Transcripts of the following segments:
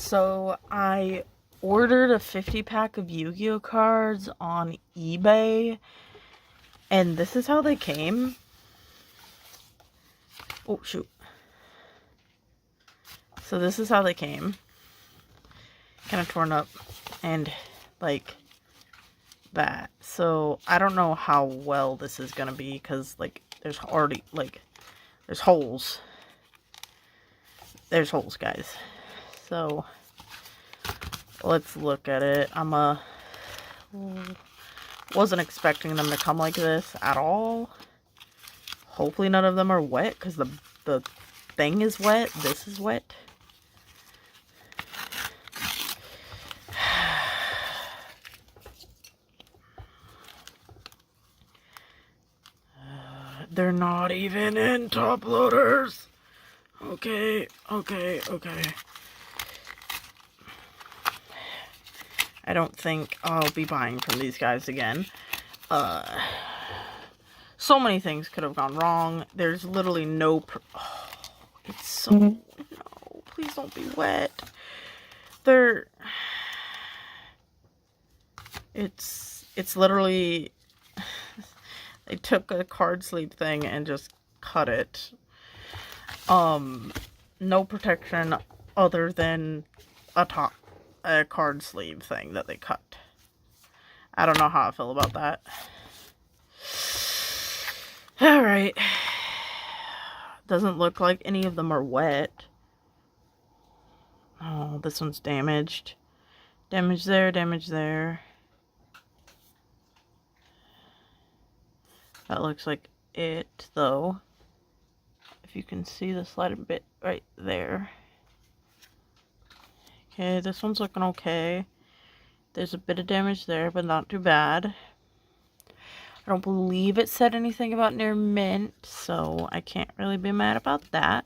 So I ordered a 50 pack of Yu-Gi-Oh cards on eBay, and this is how they came. Oh, shoot. So this is how they came. Kind of torn up and like that. So I don't know how well this is gonna be because like there's already like there's holes. There's holes, guys. So let's look at it. Wasn't expecting them to come like this at all. Hopefully none of them are wet because the thing is wet. This is wet. They're not even in top loaders. Okay. I don't think I'll be buying from these guys again. So many things could have gone wrong. There's literally no... Oh, it's so... No, please don't be wet. It's literally... They took a card sleeve thing and just cut it. No protection other than a card sleeve thing that they cut. I don't know how I feel about that. Alright. Doesn't look like any of them are wet. Oh, this one's damaged. Damage there, damage there. That looks like it, though. If you can see the slight bit right there. Okay, this one's looking okay. There's a bit of damage there, but not too bad. I don't believe it said anything about near mint, so I can't really be mad about that.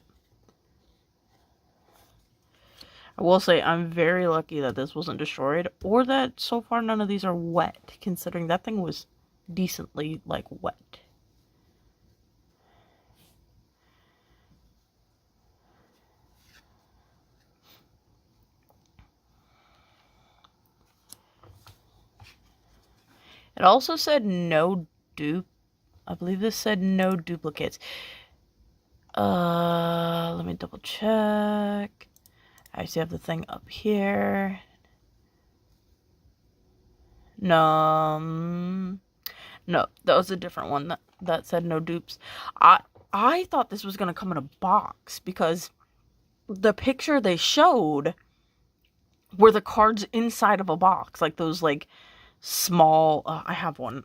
I will say I'm very lucky that this wasn't destroyed, or that so far none of these are wet, considering that thing was decently, like, wet. It also said no dupe. I believe this said no duplicates. Let me double check. I actually have the thing up here. No, that was a different one that said no dupes. I thought this was gonna come in a box because the picture they showed were the cards inside of a box, like those like small. I have one.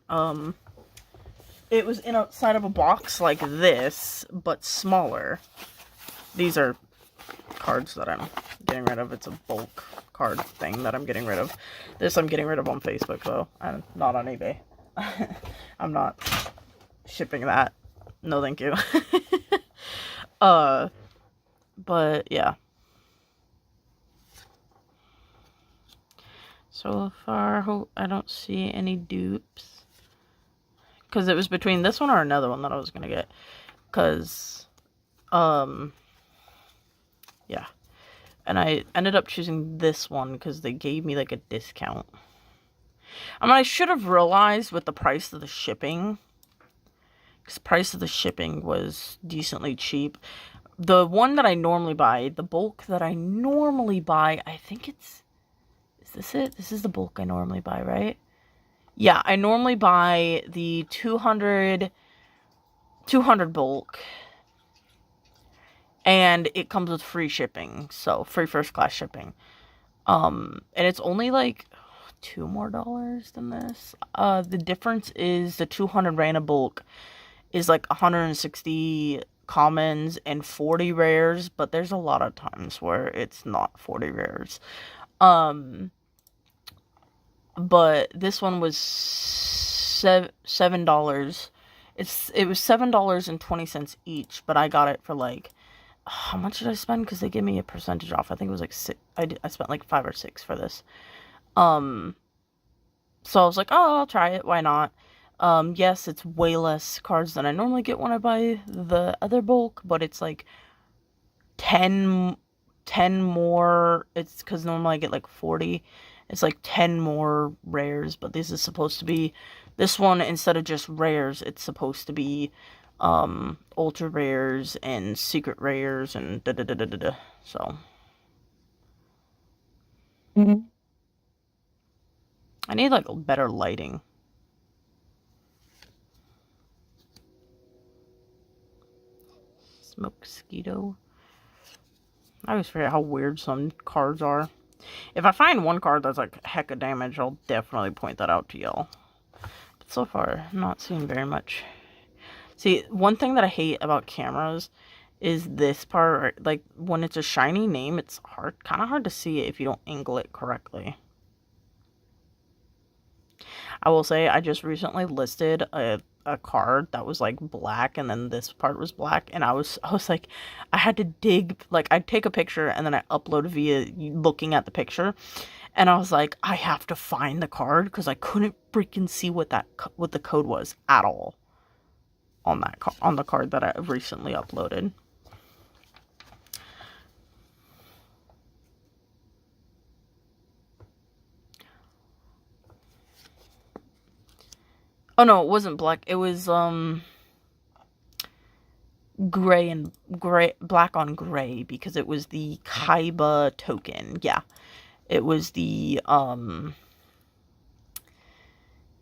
It was inside of a box like this, but smaller. These are cards that I'm getting rid of. It's a bulk card thing that I'm getting rid of. This I'm getting rid of on Facebook, though, and not on eBay. I'm not shipping that. No, thank you. But yeah. So far, I don't see any dupes. Because it was between this one or another one that I was going to get. Because, yeah. And I ended up choosing this one because they gave me, like, a discount. I mean, I should have realized with the price of the shipping. Because the price of the shipping was decently cheap. The one that I normally buy, the bulk that I normally buy, I think it's... Is this it? This is the bulk I normally buy, right? Yeah, I normally buy the 200 bulk, and it comes with free shipping, so free first class shipping. And it's only like $2 more than this. The difference is the 200 random bulk is like 160 commons and 40 rares, but there's a lot of times where it's not 40 rares. But this one was $7. It was $7.20 each, but I got it for like, how much did I spend? Because they give me a percentage off. I think it was like $6. I spent like $5 or $6 for this. So I was like, oh, I'll try it. Why not? Yes, it's way less cards than I normally get when I buy the other bulk, but it's like 10 10 more. It's because normally I get like 40. It's like 10 more rares, but this is supposed to be, this one, instead of just rares, it's supposed to be ultra rares and secret rares and da da da da da da. So I need like better lighting. Mosquito. I always forget how weird some cards are. If I find one card that's like heck of damage, I'll definitely point that out to y'all. But so far, I'm not seeing very much. See, one thing that I hate about cameras is this part. Like, when it's a shiny name, it's kind of hard to see it if you don't angle it correctly. I will say, I just recently listed a card that was like black, and then this part was black, and I was like, I had to dig, like, I'd take a picture and then I upload via looking at the picture, and I was like, I have to find the card because I couldn't freaking see what the code was at all on the card that I recently uploaded. Oh no, it wasn't black. It was black on gray, because it was the Kaiba token. Yeah. It was the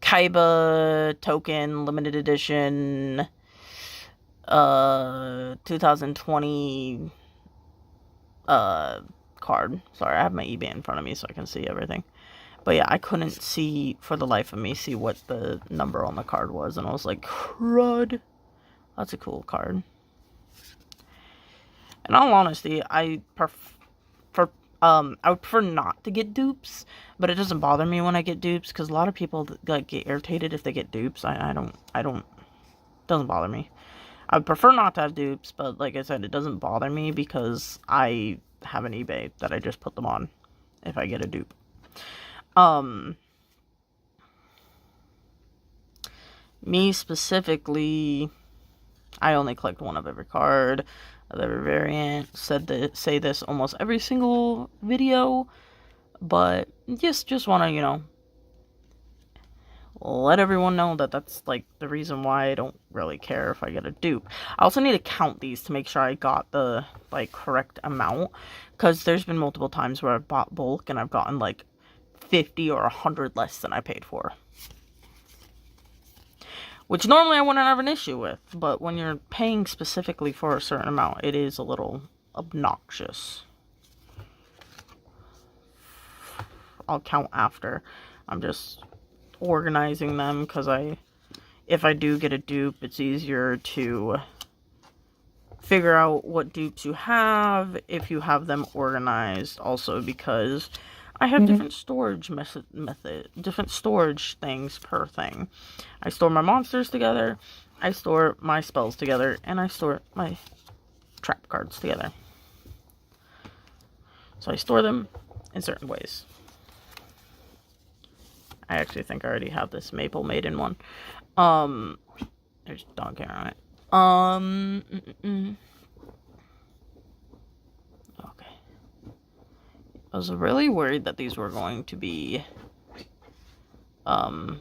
Kaiba token limited edition 2020 card. Sorry, I have my eBay in front of me so I can see everything. But yeah, I couldn't see for the life of me what the number on the card was, and I was like, crud. That's a cool card. In all honesty, I would prefer not to get dupes, but it doesn't bother me when I get dupes, because a lot of people like get irritated if they get dupes. I don't, it doesn't bother me. I would prefer not to have dupes, but like I said, it doesn't bother me because I have an eBay that I just put them on if I get a dupe. Me specifically, I only collect one of every card, of every variant. Say this almost every single video, but just want to, you know, let everyone know that that's like the reason why I don't really care if I get a dupe. I also need to count these to make sure I got the like correct amount, because there's been multiple times where I've bought bulk and I've gotten like 50 or 100 less than I paid for, which normally I wouldn't have an issue with, but when you're paying specifically for a certain amount, it is a little obnoxious. I'll count after. I'm just organizing them, because if I do get a dupe, it's easier to figure out what dupes you have if you have them organized. Also, because I have different storage different storage things per thing. I store my monsters together, I store my spells together, and I store my trap cards together. So I store them in certain ways. I actually think I already have this Maple Maiden one. There's dog hair on it. Okay. I was really worried that these were going to be, sorry,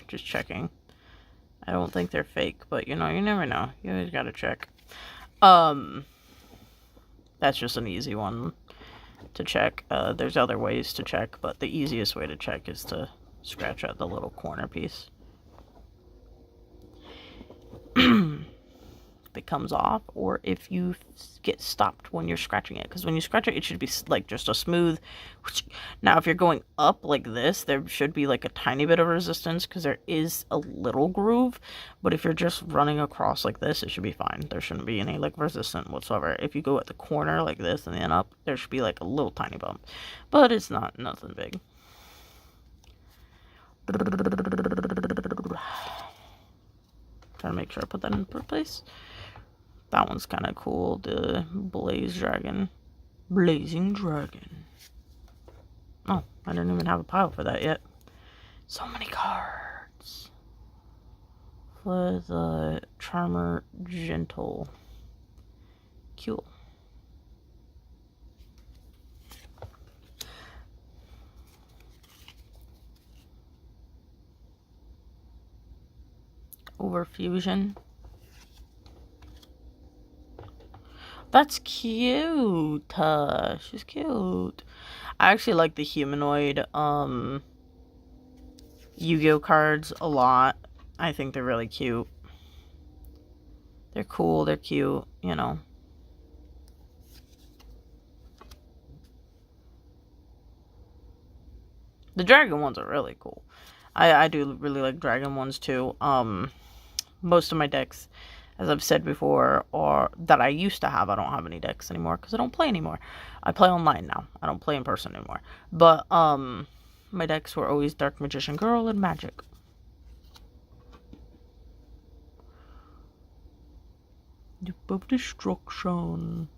just checking. I don't think they're fake, but you know, you never know. You always gotta check. That's just an easy one to check. There's other ways to check, but the easiest way to check is to scratch out the little corner piece. If it comes off, or if you get stopped when you're scratching it, because when you scratch it, it should be like just a smooth. Now if you're going up like this, there should be like a tiny bit of resistance, because there is a little groove, but if you're just running across like this, it should be fine. There shouldn't be any like resistance whatsoever. If you go at the corner like this and then up, there should be like a little tiny bump, but it's nothing big. Trying to make sure I put that in place. That one's kind of cool. The Blazing Dragon. Oh, I didn't even have a pile for that yet. So many cards. For the Charmer Gentle. Overfusion. That's cute. She's cute. I actually like the humanoid Yu-Gi-Oh cards a lot. I think they're really cute. They're cool, they're cute, you know. The dragon ones are really cool. I do really like dragon ones too. Most of my decks, as I've said before, or that I used to have, I don't have any decks anymore because I don't play anymore. I play online now. I don't play in person anymore. But my decks were always Dark Magician Girl and Magic. Dip of Destruction.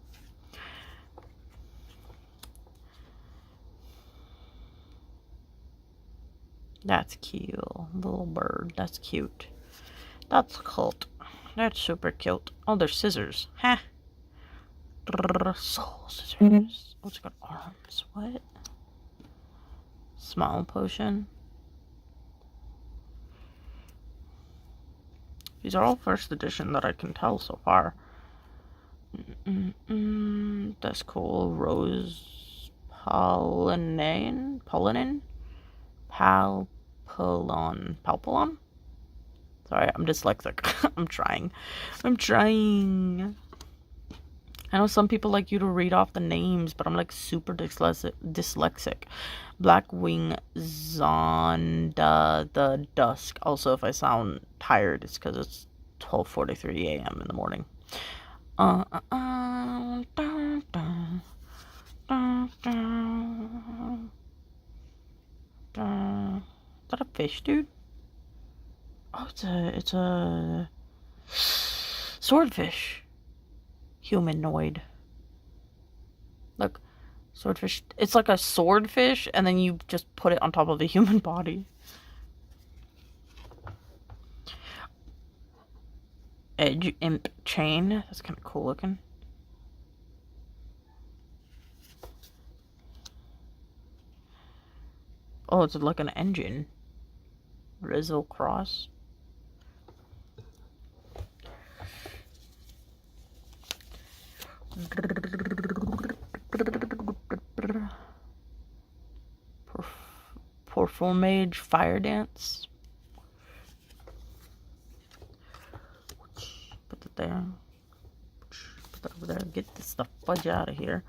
That's cute. Little bird. That's cute. That's cute. That's super cute. Oh, they're scissors. Huh. Soul scissors. Oh, it's got arms. What? Smile potion. These are all first edition that I can tell so far. That's cool. Rose Pollinane? Palpalon? Sorry, I'm dyslexic. I'm trying. I know some people like you to read off the names, but I'm like super dyslexic. Blackwing Zonda the Dusk. Also, if I sound tired, it's because it's 12:43 a.m. in the morning. Is that a fish, dude? Oh, it's a swordfish. Humanoid. Look, swordfish. It's like a swordfish, and then you just put it on top of a human body. Edge Imp Chain. That's kind of cool looking. Oh, it's like an engine. Rizzle Cross. Performage Fire Dance. Put it there. Put that over there. Get this the fudge out of here.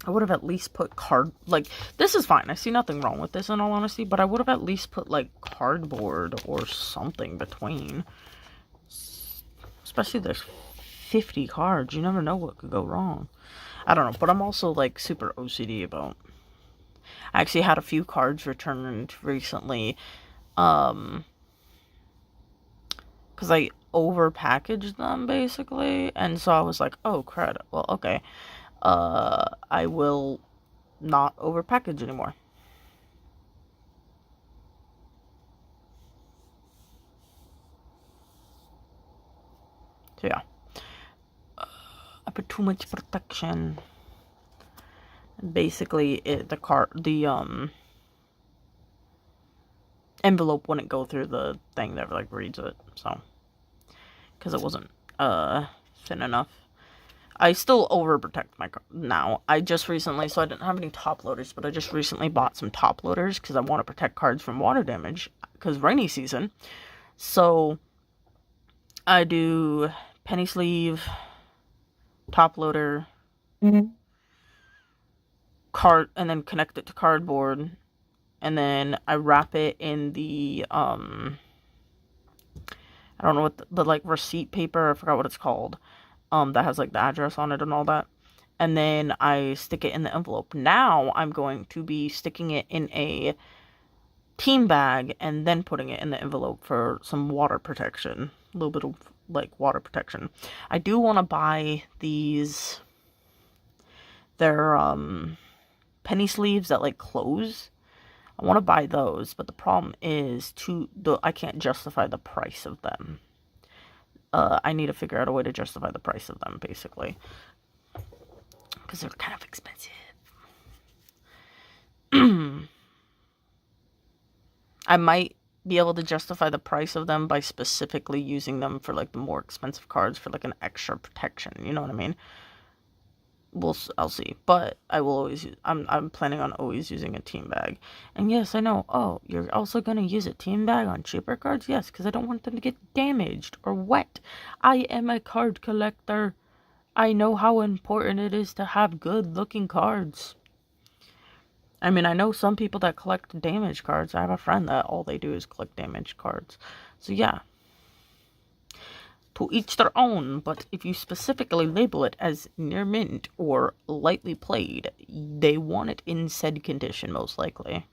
I would have at least put this is fine. I see nothing wrong with this in all honesty, but I would have at least put like cardboard or something between. Especially there's 50 cards. You never know what could go wrong. I don't know, but I'm also like super OCD about. I actually had a few cards returned recently, because I overpackaged them basically, and so I was like, oh crud. Well, okay. I will not overpackage anymore. So yeah, I put too much protection. Basically, the envelope wouldn't go through the thing that like reads it, so because it wasn't thin enough. I still overprotect my now. I just recently, so I didn't have any top loaders, but I just recently bought some top loaders because I want to protect cards from water damage because rainy season. So I do penny sleeve, top loader, card, and then connect it to cardboard, and then I wrap it in the I don't know what the like receipt paper. I forgot what it's called. That has like the address on it and all that. And then I stick it in the envelope. Now I'm going to be sticking it in a team bag and then putting it in the envelope for some water protection. A little bit of like water protection. I do want to buy these. They're penny sleeves that like close. I want to buy those, but the problem is I can't justify the price of them. I need to figure out a way to justify the price of them, basically. Because they're kind of expensive. I might be able to justify the price of them by specifically using them for like the more expensive cards for like an extra protection. You know what I mean? I'll see, but I will always use, I'm planning on always using a team bag. And yes, I know, oh, you're also gonna use a team bag on cheaper cards? Yes, because I don't want them to get damaged or wet. I am a card collector. I know how important it is to have good looking cards. I mean, I know some people that collect damaged cards. I have a friend that all they do is collect damaged cards. So yeah, to each their own, but if you specifically label it as near mint or lightly played, they want it in said condition, most likely.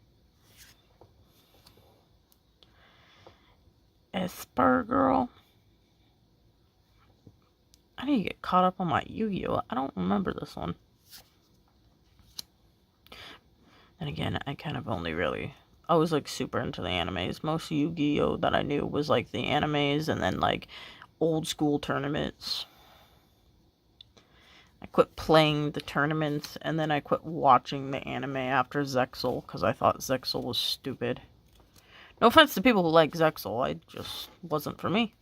Esper Girl. I need to get caught up on my Yu-Gi-Oh! I don't remember this one. And again, I kind of only really... I was like super into the animes. Most Yu-Gi-Oh! That I knew was like the animes and then like old school tournaments. I quit playing the tournaments and then I quit watching the anime after Zexal because I thought Zexal was stupid. No offense to people who like Zexal, it just wasn't for me.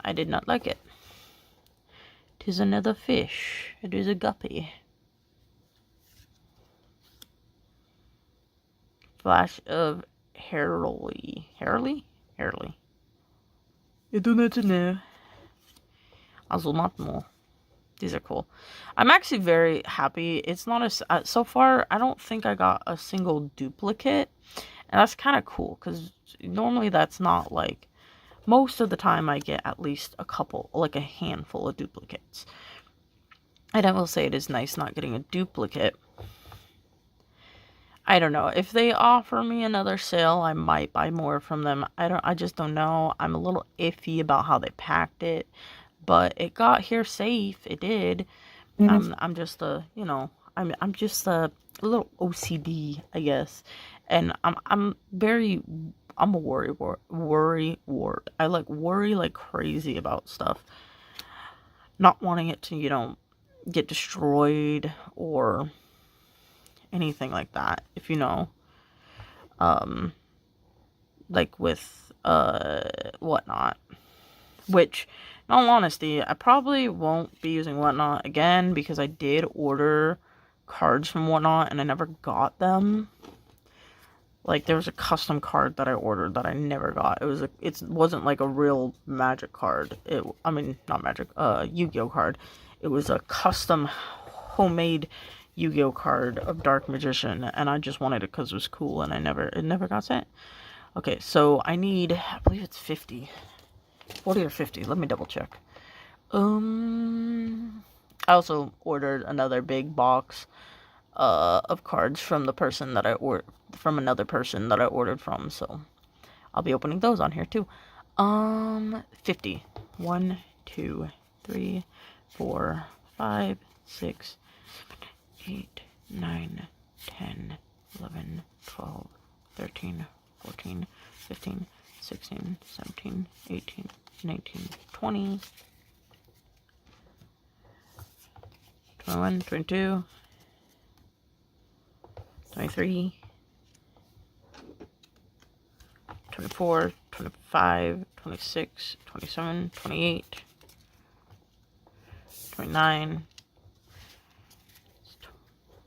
I did not like it. 'Tis another fish. It is a guppy. Flash of Harley. Harley? Harley. I do not know. I do not know. These are cool. I'm actually very happy. It's not a... so far, I don't think I got a single duplicate. And that's kind of cool. Because normally that's not like... Most of the time I get at least a couple, like a handful of duplicates. And I will say it is nice not getting a duplicate. I don't know. If they offer me another sale, I might buy more from them. I just don't know. I'm a little iffy about how they packed it. But it got here safe. It did. I'm just a, you know, I'm just a little OCD, I guess. And I'm a worry ward. I like worry like crazy about stuff. Not wanting it to, you know, get destroyed or anything like that, if you know. Like with Whatnot. Which, in all honesty, I probably won't be using Whatnot again because I did order cards from Whatnot and I never got them. Like, there was a custom card that I ordered that I never got. It wasn't like a real Magic card. Not Magic, Yu-Gi-Oh card. It was a custom homemade Yu-Gi-Oh card of Dark Magician, and I just wanted it because it was cool, and it never got sent. Okay, so I need, I believe it's 50. 40 or 50, let me double check. I also ordered another big box of cards from another person that I ordered from, so I'll be opening those on here too. 50. 1, 2, 3, 4, 5, 6, 7, 8, 9, 10, 11, 12, 13, 14, 15, 16, 17, 18, 19, 20, 21, 22, 23, 24, 25, 26, 27, 28, 29,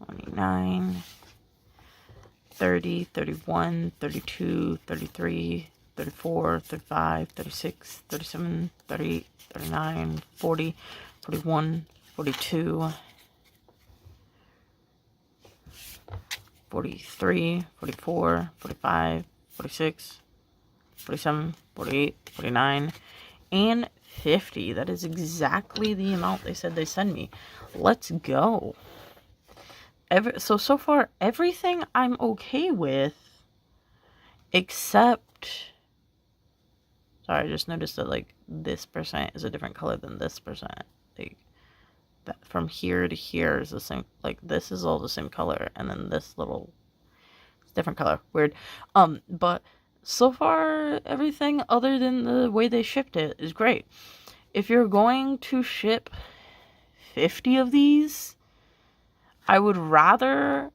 29, 30, 31, 32, 33, 34, 35, 36, 37, 38, 39, 40, 41, 42, 43, 44, 45, 46, 47, 48, 49, and 50. That is exactly the amount they said they send me. Let's go. So far, everything I'm okay with, except... Sorry, I just noticed that, like, this percent is a different color than this percent. Like, that from here to here is the same. Like, this is all the same color, and then this little... It's different color. Weird. But so far, everything other than the way they shipped it is great. If you're going to ship 50 of these... I would rather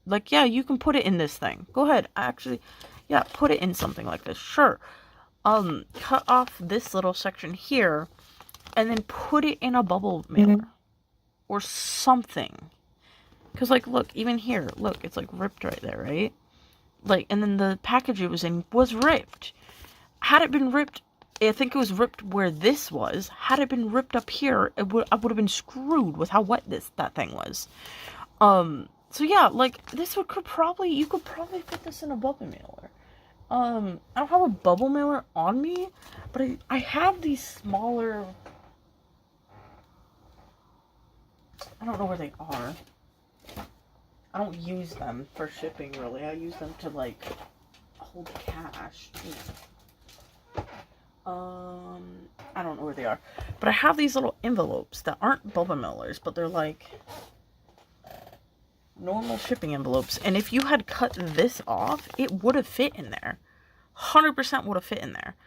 like, yeah, you can put it in this thing. Go ahead. Actually, yeah, put it in something like this. Sure. Cut off this little section here and then put it in a bubble mailer or something. Because, like, look, even here, look, it's, like, ripped right there, right? Like, and then the package it was in was ripped. Had it been ripped, I think it was ripped where this was. Had it been ripped up here, I would have been screwed with how wet that thing was. So yeah, like, you could probably fit this in a bubble mailer. I don't have a bubble mailer on me, but I have these smaller, I don't know where they are. I don't use them for shipping, really. I use them to, like, hold cash. I don't know where they are. But I have these little envelopes that aren't bubble mailers, but they're, like, normal shipping envelopes. And if you had cut this off, it would have fit in there. 100% would have fit in there.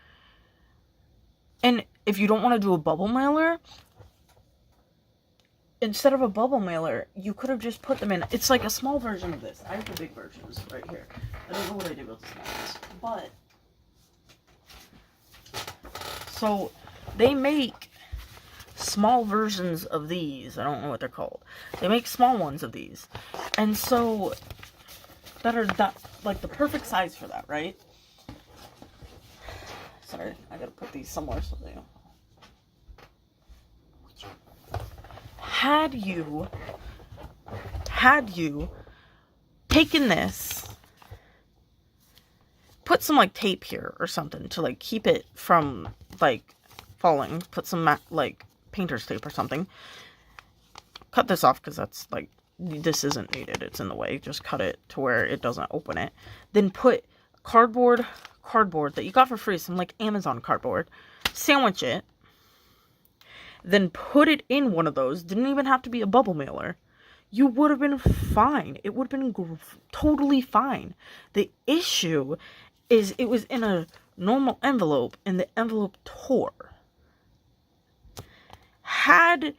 And if you don't want to do a bubble mailer, instead of a bubble mailer, you could have just put them in. It's like a small version of this. I have the big versions right here. I don't know what I did with the small ones. But, so, they make small versions of these. I don't know what they're called. They make small ones of these. And so, that are like the perfect size for that, right? Sorry, I gotta put these somewhere so they don't. Had you taken this, put some, like, tape here or something to, like, keep it from, like, falling, put some, like, painter's tape or something, cut this off because that's, like, this isn't needed, it's in the way, just cut it to where it doesn't open it, then put cardboard that you got for free, some, like, Amazon cardboard, sandwich it, then put it in one of those. Didn't even have to be a bubble mailer. You would have been fine. It would have been totally fine. The issue is it was in a normal envelope and the envelope tore. And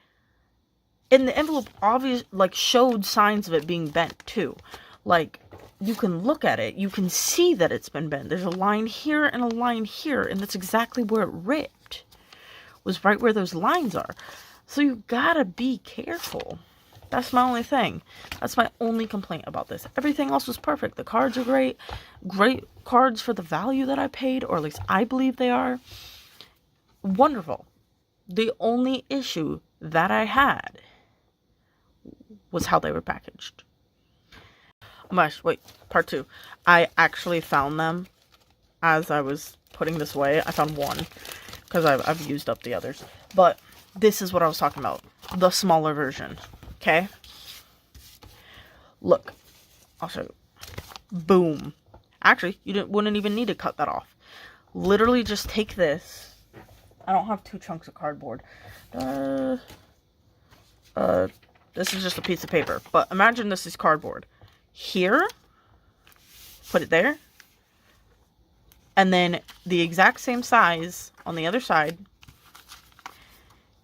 the envelope showed signs of it being bent too. Like, you can look at it, you can see that it's been bent. There's a line here and a line here, and that's exactly where it ripped. Was right where those lines are. So you gotta be careful. That's my only thing. That's my only complaint about this. Everything else was perfect. The cards are great. Great cards for the value that I paid, or at least I believe they are. Wonderful. The only issue that I had was how they were packaged. Wait, part 2. I actually found them as I was putting this away. I found one. Because I've used up the others. But this is what I was talking about. The smaller version. Okay? Look. I'll show you. Boom. Actually, you wouldn't even need to cut that off. Literally just take this. I don't have 2 chunks of cardboard. This is just a piece of paper. But imagine this is cardboard. Here. Put it there. And then the exact same size on the other side.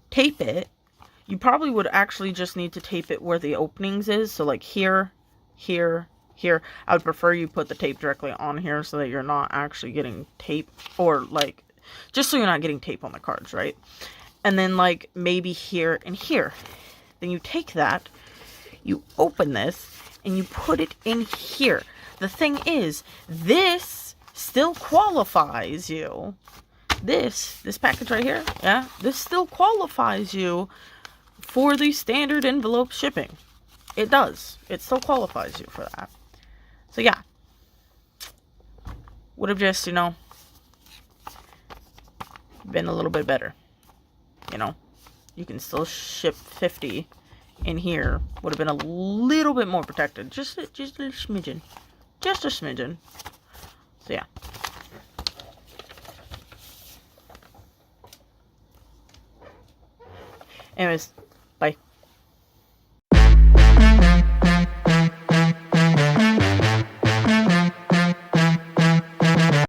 Tape it. You probably would actually just need to tape it where the openings is. So, like, here, here, here. I would prefer you put the tape directly on here so that you're not actually getting tape. Or, like, just so you're not getting tape on the cards, right? And then, like, maybe here and here. Then you take that, you open this, and you put it in here. The thing is, this still qualifies you. This package right here, yeah, this still qualifies you for the standard envelope shipping. It does. It still qualifies you for that. So yeah, would have just, been a little bit better. You can still ship 50 in here. Would have been a little bit more protected. Just a smidgen. Just a smidgen. So yeah. Anyways,